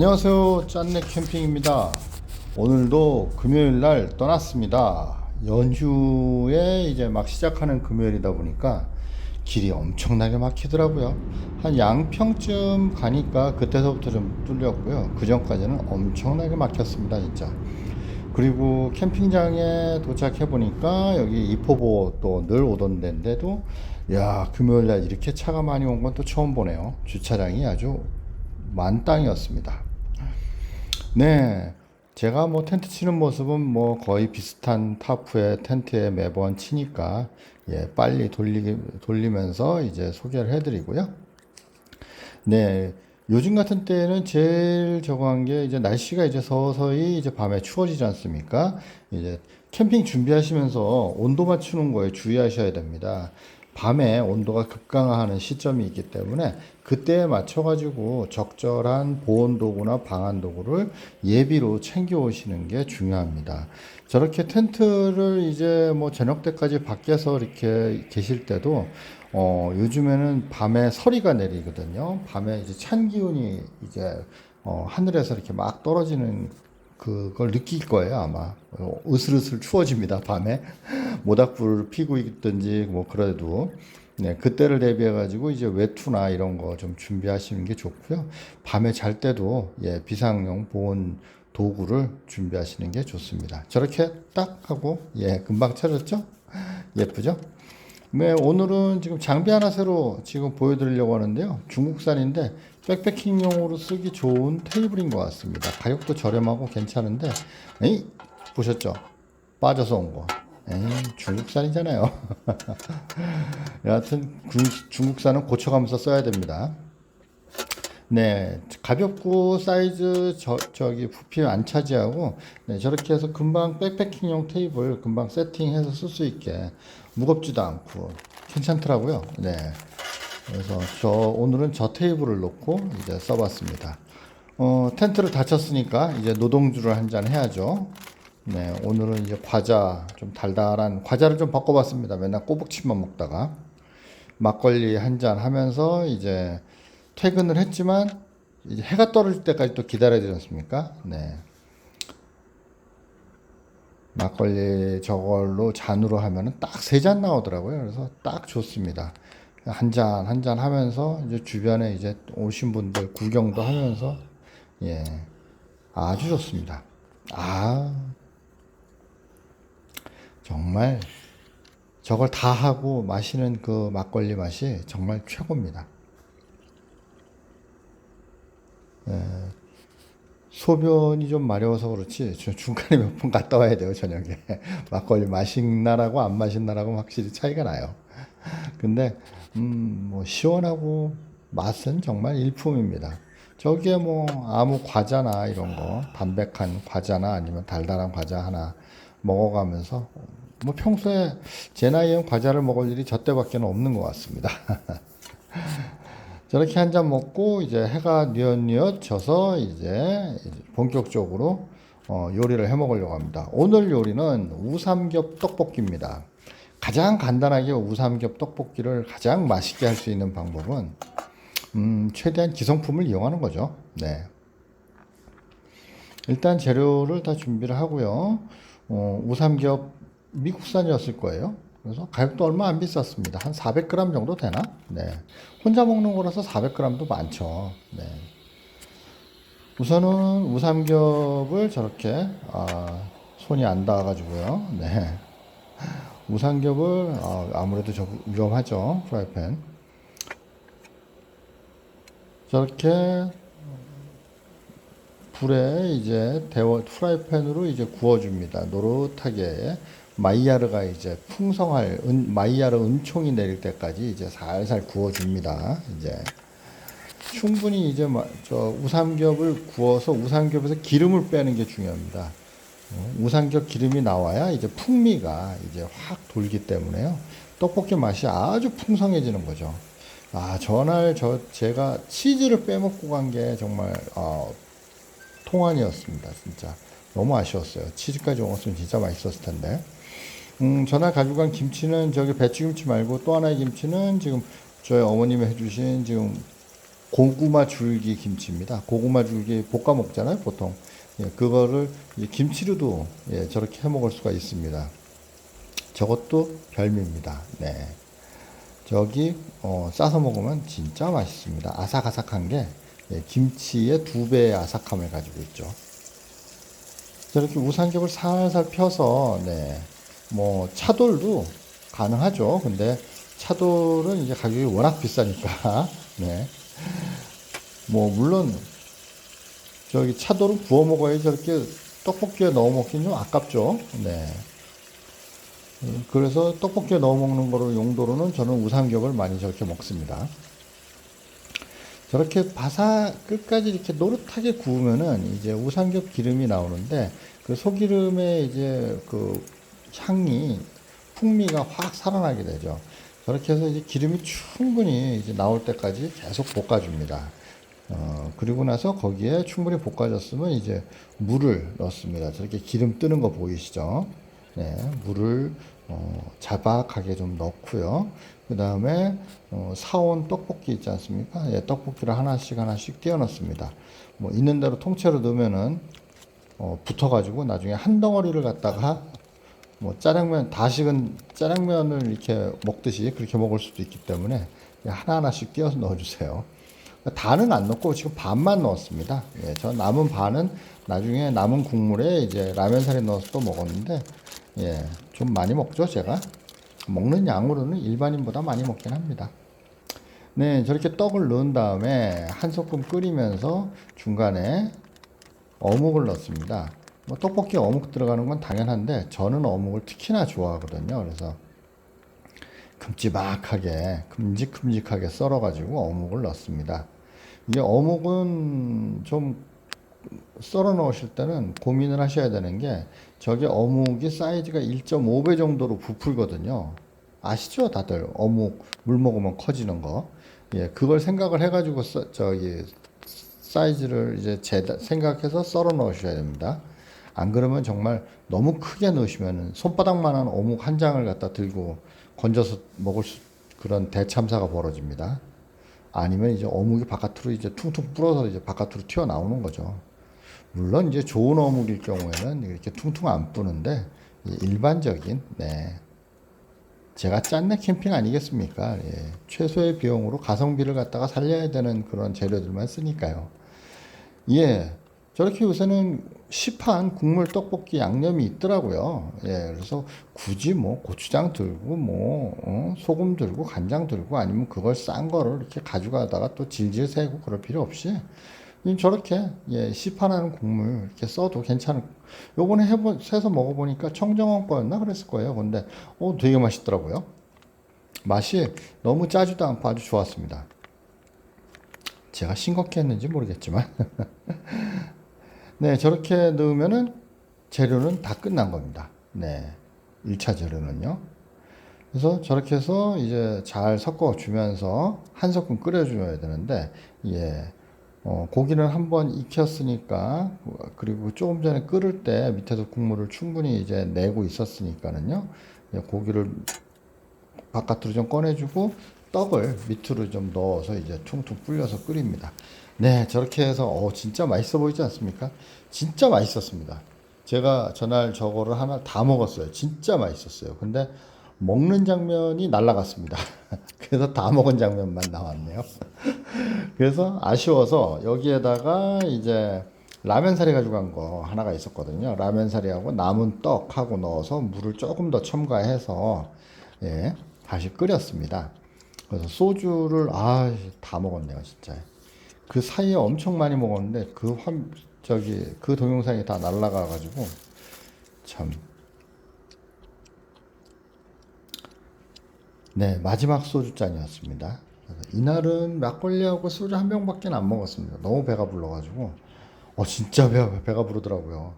안녕하세요. 짠내 캠핑입니다. 오늘도 금요일 날 떠났습니다. 연휴에 이제 막 시작하는 금요일이다 보니까 길이 엄청나게 막히더라고요. 한 양평쯤 가니까 그때서부터 좀 뚫렸고요. 그 전까지는 엄청나게 막혔습니다, 진짜. 그리고 캠핑장에 도착해 보니까 여기 이포보 또 늘 오던 데인데도 야, 금요일 날 이렇게 차가 많이 온 건 또 처음 보네요. 주차장이 아주 만땅이었습니다. 네. 제가 뭐 텐트 치는 모습은 뭐 거의 비슷한 타프에 텐트에 매번 치니까 빨리 돌리면서 이제 소개를 해드리고요. 네. 요즘 같은 때는 제일 저거 한 게 이제 날씨가 이제 서서히 이제 밤에 추워지지 않습니까? 이제 캠핑 준비하시면서 온도 맞추는 거에 주의하셔야 됩니다. 밤에 온도가 급강하하는 시점이 있기 때문에 그때에 맞춰가지고 적절한 보온 도구나 방한 도구를 예비로 챙겨 오시는 게 중요합니다. 저렇게 텐트를 이제 뭐 저녁 때까지 밖에서 이렇게 계실 때도 요즘에는 밤에 서리가 내리거든요. 밤에 이제 찬 기운이 이제 하늘에서 이렇게 막 떨어지는 그걸 느낄 거예요, 아마. 으슬으슬 추워집니다, 밤에. 모닥불을 피고 있든지, 뭐, 그래도. 네, 그때를 대비해가지고 이제 외투나 이런 거 좀 준비하시는 게 좋고요. 밤에 잘 때도, 비상용 보온 도구를 준비하시는 게 좋습니다. 저렇게 딱 하고, 금방 차렸죠? 예쁘죠? 네, 오늘은 지금 장비 하나 새로 지금 보여드리려고 하는데요. 중국산인데 백패킹용으로 쓰기 좋은 테이블인 것 같습니다. 가격도 저렴하고 괜찮은데, 에이, 보셨죠? 빠져서 온 거. 에이, 중국산이잖아요. 여하튼 중국산은 고쳐가면서 써야 됩니다. 네, 가볍고 사이즈 저기 부피 안 차지하고 저렇게 해서 금방 백패킹용 테이블 금방 세팅해서 쓸 수 있게 무겁지도 않고 괜찮더라고요. 네, 그래서 오늘은 저 테이블을 놓고 이제 써봤습니다. 텐트를 다 쳤으니까 이제 노동주를 한 잔 해야죠. 네, 오늘은 이제 과자 좀 달달한 과자를 좀 바꿔봤습니다. 맨날 꼬북칩만 먹다가 막걸리 한 잔 하면서 이제 퇴근을 했지만 이제 해가 떨어질 때까지 또 기다려야 되지 않습니까? 네. 막걸리 저걸로 잔으로 하면은 딱 세 잔 나오더라고요. 그래서 딱 좋습니다. 한 잔, 한 잔 하면서 이제 주변에 이제 오신 분들 구경도 하면서 예. 아주 좋습니다. 아, 정말 저걸 다 하고 마시는 그 막걸리 맛이 정말 최고입니다. 소변이 좀 마려워서 그렇지 중간에 몇 번 갔다 와야 돼요, 저녁에. 막걸리 마신나라고 안 마신나라고 확실히 차이가 나요. 근데 뭐 시원하고 맛은 정말 일품입니다. 저기에 뭐 아무 과자나 이런 거 담백한 과자나 아니면 달달한 과자 하나 먹어가면서 뭐 평소에 제 나이엔 과자를 먹을 일이 저 때밖에 없는 것 같습니다. 저렇게 한 잔 먹고 이제 해가 뉘엿뉘엿 져서 이제 본격적으로 요리를 해 먹으려고 합니다. 오늘 요리는 우삼겹 떡볶이입니다. 가장 간단하게 우삼겹 떡볶이를 가장 맛있게 할 수 있는 방법은 최대한 기성품을 이용하는 거죠. 네. 일단 재료를 다 준비를 하고요. 우삼겹 미국산이었을 거예요. 그래서 가격도 얼마 안 비쌌습니다. 한 400g 정도 되나? 네. 혼자 먹는 거라서 400g도 많죠. 네. 우선은 우삼겹을 저렇게 손이 안 닿아가지고요. 네. 우삼겹을 아무래도 좀 위험하죠. 프라이팬. 저렇게 불에 이제 프라이팬으로 이제 구워줍니다. 노릇하게 마이야르가 이제 마이야르 은총이 내릴 때까지 이제 살살 구워줍니다. 이제 충분히 이제 저 우삼겹을 구워서 우삼겹에서 기름을 빼는 게 중요합니다. 우삼겹 기름이 나와야 이제 풍미가 이제 확 돌기 때문에요. 떡볶이 맛이 아주 풍성해지는 거죠. 전날 제가 치즈를 빼먹고 간 게 정말 통환이었습니다. 진짜 너무 아쉬웠어요. 치즈까지 먹었으면 진짜 맛있었을 텐데. 전날 가지고 간 김치는 저기 배추김치 말고 또 하나의 김치는 지금 저희 어머님이 해주신 지금 고구마 줄기 김치입니다. 고구마 줄기 볶아 먹잖아요, 보통. 예, 그거를 김치로도 예, 저렇게 해 먹을 수가 있습니다. 저것도 별미입니다. 네. 저기 싸서 먹으면 진짜 맛있습니다. 아삭아삭한 게 예, 김치의 2배의 아삭함을 가지고 있죠. 저렇게 우삼겹을 살살 펴서 네. 뭐 차돌도 가능하죠. 근데 차돌은 이제 가격이 워낙 비싸니까 네. 뭐 물론 저기 차돌은 구워 먹어야 저렇게 떡볶이에 넣어 먹기는 좀 아깝죠. 네. 그래서 떡볶이에 넣어 먹는 거로 용도로는 저는 우삼겹을 많이 저렇게 먹습니다. 저렇게 끝까지 이렇게 노릇하게 구우면은 이제 우삼겹 기름이 나오는데 그 소기름의 이제 그 향이 풍미가 확 살아나게 되죠. 저렇게 해서 이제 기름이 충분히 이제 나올 때까지 계속 볶아줍니다. 그리고 나서 거기에 충분히 볶아졌으면 이제 물을 넣습니다. 저렇게 기름 뜨는 거 보이시죠? 네, 물을 자박하게 좀 넣고요. 그 다음에 사온 떡볶이 있지 않습니까? 예, 떡볶이를 하나씩 하나씩 띄워 넣습니다. 뭐 있는 대로 통째로 넣으면은 붙어가지고 나중에 한 덩어리를 갖다가 뭐 짜장면 다 식은 짜장면을 이렇게 먹듯이 그렇게 먹을 수도 있기 때문에 하나하나씩 띄어서 넣어주세요. 다는 안 넣고 지금 반만 넣었습니다. 예, 저 남은 반은 나중에 남은 국물에 이제 라면사리 넣어서 또 먹었는데, 예, 좀 많이 먹죠, 제가. 먹는 양으로는 일반인보다 많이 먹긴 합니다. 네, 저렇게 떡을 넣은 다음에 한 소끔 끓이면서 중간에 어묵을 넣습니다. 뭐 떡볶이에 어묵 들어가는 건 당연한데 저는 어묵을 특히나 좋아하거든요. 그래서 큼직큼직하게 썰어가지고 어묵을 넣습니다. 이게 어묵은 좀 썰어 넣으실 때는 고민을 하셔야 되는 게 저게 어묵이 사이즈가 1.5배 정도로 부풀거든요. 아시죠? 다들 어묵 물 먹으면 커지는 거. 예, 그걸 생각을 해가지고 저기 사이즈를 이제 생각해서 썰어 넣으셔야 됩니다. 안 그러면 정말 너무 크게 넣으시면 손바닥만한 어묵 한 장을 갖다 들고 건져서 먹을 그런 대참사가 벌어집니다. 아니면 이제 어묵이 바깥으로 이제 퉁퉁 불어서 이제 바깥으로 튀어나오는 거죠. 물론 이제 좋은 어묵일 경우에는 이렇게 퉁퉁 안 뿌는데 일반적인 네. 제가 짠내 캠핑 아니겠습니까? 예. 최소의 비용으로 가성비를 갖다가 살려야 되는 그런 재료들만 쓰니까요. 예. 저렇게 요새는 시판 국물 떡볶이 양념이 있더라고요. 예. 그래서 굳이 뭐 고추장 들고 소금 들고 간장 들고 아니면 그걸 싼 거를 이렇게 가져가다가 또 질질 새고 그럴 필요 없이 저렇게 예, 시판하는 국물 이렇게 써도 괜찮을. 요번에 해서 먹어보니까 청정원 거였나 그랬을 거예요. 근데 되게 맛있더라고요. 맛이 너무 짜지도 않고 아주 좋았습니다. 제가 싱겁게 했는지 모르겠지만 네, 저렇게 넣으면은 재료는 다 끝난 겁니다. 네, 1차 재료는요. 그래서 저렇게 해서 이제 잘 섞어주면서 한 소끔 끓여줘야 되는데, 예, 고기는 한번 익혔으니까, 그리고 조금 전에 끓을 때 밑에서 국물을 충분히 이제 내고 있었으니까는요, 예, 고기를 바깥으로 좀 꺼내주고, 떡을 밑으로 좀 넣어서 이제 퉁퉁 불려서 끓입니다. 네, 저렇게 해서, 진짜 맛있어 보이지 않습니까? 진짜 맛있었습니다. 제가 전날 저거를 하나 다 먹었어요. 진짜 맛있었어요. 근데 먹는 장면이 날라갔습니다. 그래서 다 먹은 장면만 나왔네요. 그래서 아쉬워서 여기에다가 이제 라면사리 가져간 거 하나가 있었거든요. 라면사리하고 남은 떡하고 넣어서 물을 조금 더 첨가해서 예, 다시 끓였습니다. 그래서 소주를 다 먹었네요, 진짜. 그 사이에 엄청 많이 먹었는데 그 동영상이 다 날라가 가지고 참. 네, 마지막 소주잔이었습니다. 이날은 막걸리하고 소주 한 병밖에 안 먹었습니다. 너무 배가 불러가지고. 진짜 배가 부르더라고요.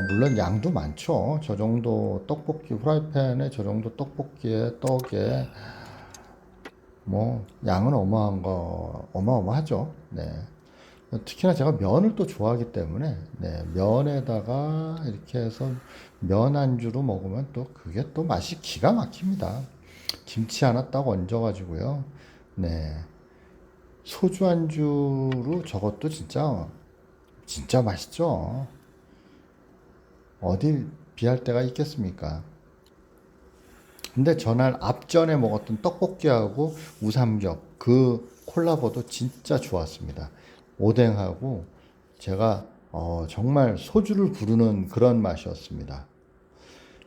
물론 양도 많죠. 저 정도 떡볶이, 후라이팬에 저 정도 떡볶이에, 떡에, 양은 어마어마하죠. 네. 특히나 제가 면을 또 좋아하기 때문에, 네, 면에다가 이렇게 해서 면 안주로 먹으면 또 그게 또 맛이 기가 막힙니다. 김치 하나 딱 얹어가지고요. 네. 소주 안주로 저것도 진짜 맛있죠. 어딜 비할 데가 있겠습니까? 근데 전날 앞전에 먹었던 떡볶이하고 우삼겹 그 콜라보도 진짜 좋았습니다. 오뎅하고 제가 정말 소주를 부르는 그런 맛이었습니다.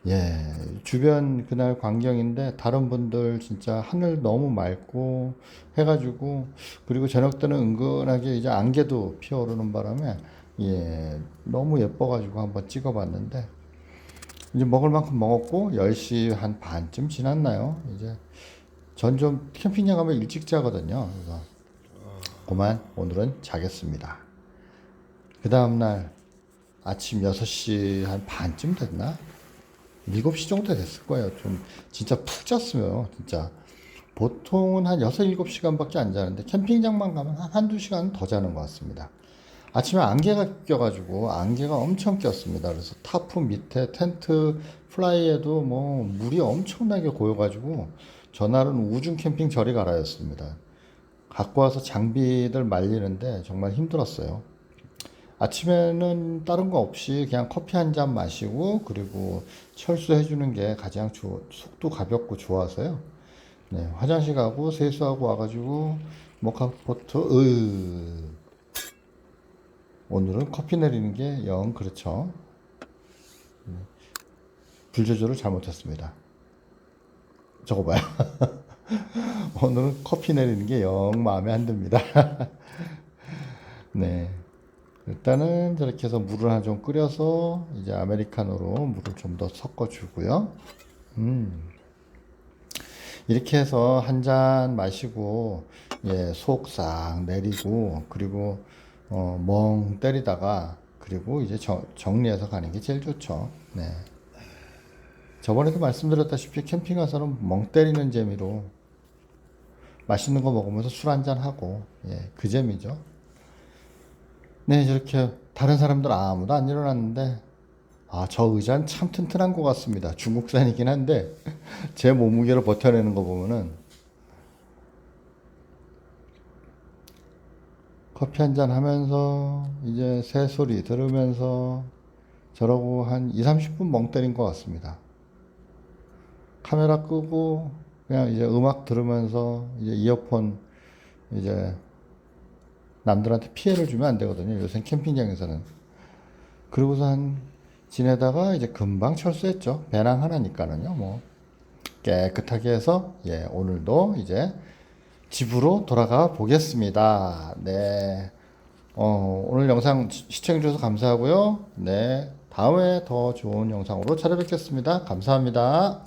예, 주변 그날 광경인데 다른 분들 진짜 하늘 너무 맑고 해가지고 그리고 저녁 때는 은근하게 이제 안개도 피어오르는 바람에 예, 너무 예뻐가지고 한번 찍어봤는데 이제 먹을 만큼 먹었고 10시 한 반쯤 지났나요? 이제 전 좀 캠핑장 가면 일찍 자거든요. 그래서 그만 오늘은 자겠습니다. 그 다음날 아침 6시 한 반쯤 됐나? 7시 정도 됐을 거예요. 좀 진짜 푹 잤어요. 진짜 보통은 한 6, 7시간밖에 안 자는데 캠핑장만 가면 한 한두 시간 더 자는 것 같습니다. 아침에 안개가 껴가지고 안개가 엄청 꼈습니다. 그래서 타프 밑에 텐트 플라이에도 뭐 물이 엄청나게 고여가지고 전날은 우중 캠핑 저리 가라였습니다. 갖고 와서 장비들 말리는데 정말 힘들었어요. 아침에는 다른 거 없이 그냥 커피 한 잔 마시고 그리고 철수해 주는 게 가장 속도 가볍고 좋아서요. 네, 화장실 가고 세수하고 와가지고 모카포트 오늘은 커피 내리는 게 영 그렇죠. 불 조절을 잘못했습니다. 저거 봐요. 오늘은 커피 내리는 게 영 마음에 안 듭니다. 네. 일단은 저렇게 해서 물을 한 좀 끓여서 이제 아메리카노로 물을 좀 더 섞어 주고요. 이렇게 해서 한 잔 마시고 예, 속 싹 내리고 그리고 멍 때리다가 그리고 이제 정리해서 가는 게 제일 좋죠. 네. 저번에도 말씀드렸다시피 캠핑 가서는 멍 때리는 재미로 맛있는 거 먹으면서 술 한잔 하고 예, 그 재미죠. 네, 저렇게 다른 사람들 아무도 안 일어났는데 저 의자는 참 튼튼한 것 같습니다. 중국산이긴 한데 제 몸무게를 버텨내는 거 보면은 커피 한잔 하면서 이제 새소리 들으면서 저러고 한 2, 30분 멍 때린 것 같습니다. 카메라 끄고 그냥 이제 음악 들으면서 이제 이어폰 이제 남들한테 피해를 주면 안 되거든요. 요새 캠핑장에서는. 그러고서 한 지내다가 이제 금방 철수했죠. 배낭 하나니까는요. 뭐 깨끗하게 해서 예, 오늘도 이제 집으로 돌아가 보겠습니다. 네. 오늘 영상 시청해주셔서 감사하고요. 네. 다음에 더 좋은 영상으로 찾아뵙겠습니다. 감사합니다.